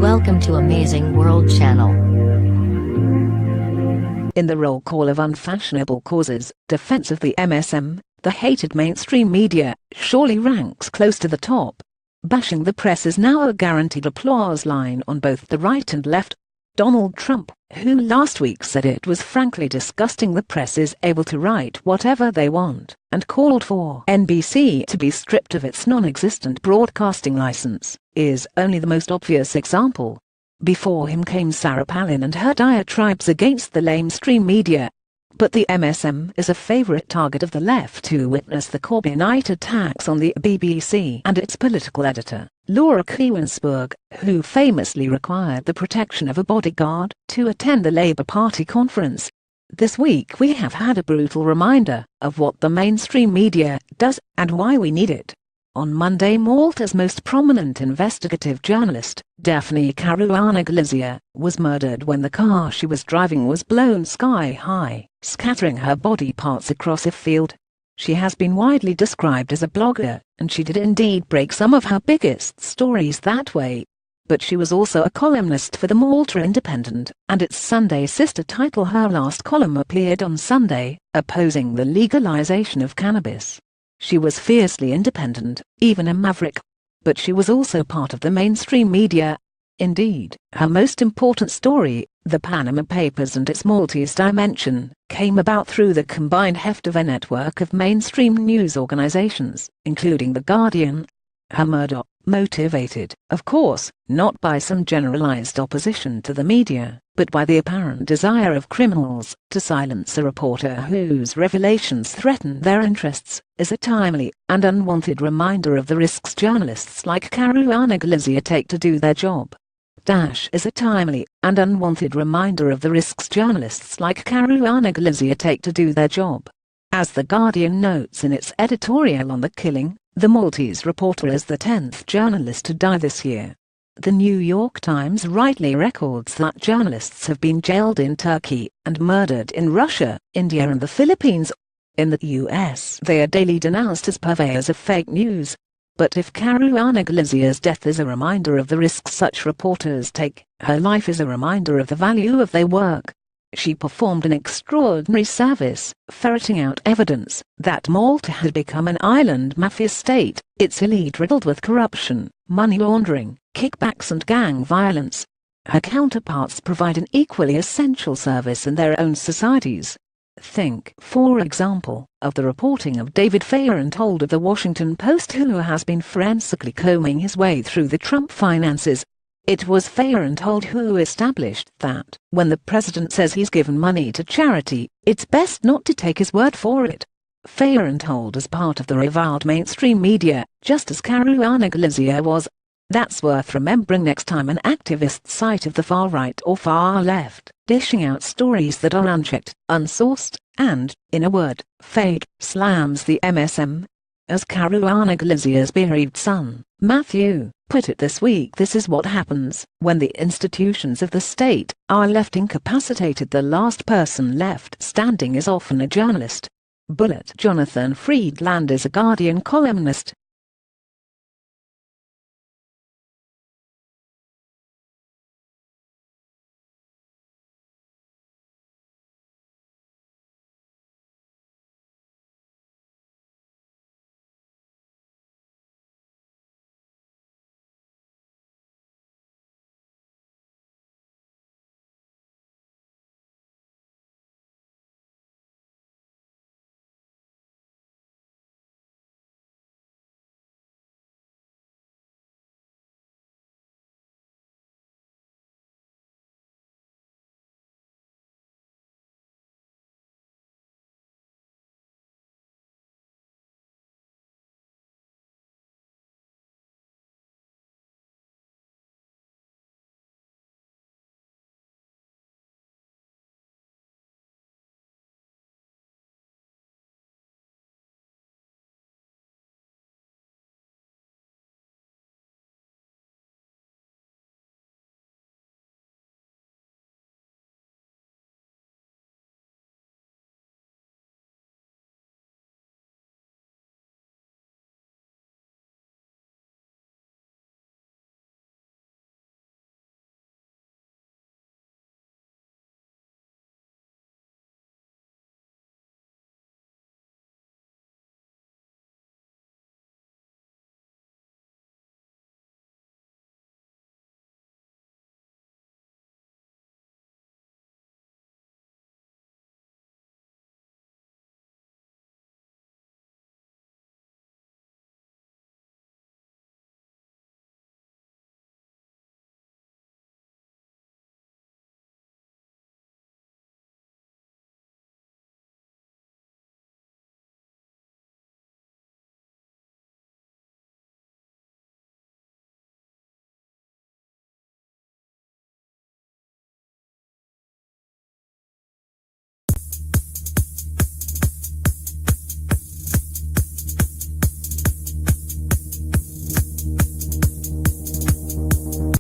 Welcome to Amazing World Channel. In the roll call of unfashionable causes, defense of the MSM, the hated mainstream media surely ranks close to the top. Bashing the press is now a guaranteed applause line on both the right and left. Donald Trump, who last week said it was frankly disgusting the press is able to write whatever they want, and called for NBC to be stripped of its non-existent broadcasting license, is only the most obvious example. Before him came Sarah Palin and her diatribes against the lamestream media. But the MSM is a favorite target of the left who witnessed the Corbynite attacks on the BBC and its political editor, Laura Kewensburg, who famously required the protection of a bodyguard to attend the Labour Party conference. This week we have had a brutal reminder of what the mainstream media does and why we need it. On Monday, Malta's most prominent investigative journalist, Daphne Caruana Galizia, was murdered when the car she was driving was blown sky-high, scattering her body parts across a field. She has been widely described as a blogger, and she did indeed break some of her biggest stories that way. But she was also a columnist for the Malta Independent, and its Sunday sister title. Her last column appeared on Sunday, opposing the legalization of cannabis. She was fiercely independent, even a maverick. But she was also part of the mainstream media. Indeed, her most important story, the Panama Papers and its Maltese dimension, came about through the combined heft of a network of mainstream news organizations, including The Guardian. Her murder, motivated, of course, not by some generalized opposition to the media, but by the apparent desire of criminals to silence a reporter whose revelations threaten their interests, is a timely and unwanted reminder of the risks journalists like Caruana Galizia take to do their job. Is a timely and unwanted reminder of the risks journalists like Caruana Galizia take to do their job. As The Guardian notes in its editorial on the killing, the Maltese reporter is the 10th journalist to die this year. The New York Times rightly records that journalists have been jailed in Turkey and murdered in Russia, India and the Philippines. In the US, they are daily denounced as purveyors of fake news. But if Caruana Galizia's death is a reminder of the risks such reporters take, her life is a reminder of the value of their work. She performed an extraordinary service, ferreting out evidence that Malta had become an island mafia state, its elite riddled with corruption, money laundering, kickbacks and gang violence. Her counterparts provide an equally essential service in their own societies. Think, for example, of the reporting of David Fairenthold of The Washington Post, who has been forensically combing his way through the Trump finances. It was Fairenthold who established that, when the president says he's given money to charity, it's best not to take his word for it. Fairenthold is part of the reviled mainstream media, just as Caruana Galizia was. That's worth remembering next time an activist site of the far right or far left, dishing out stories that are unchecked, unsourced, and, in a word, fake, slams the MSM. As Caruana Galizia's bereaved son, Matthew, put it this week, this is what happens when the institutions of the state are left incapacitated. The last person left standing is often a journalist. Bullet. Jonathan Freedland is a Guardian columnist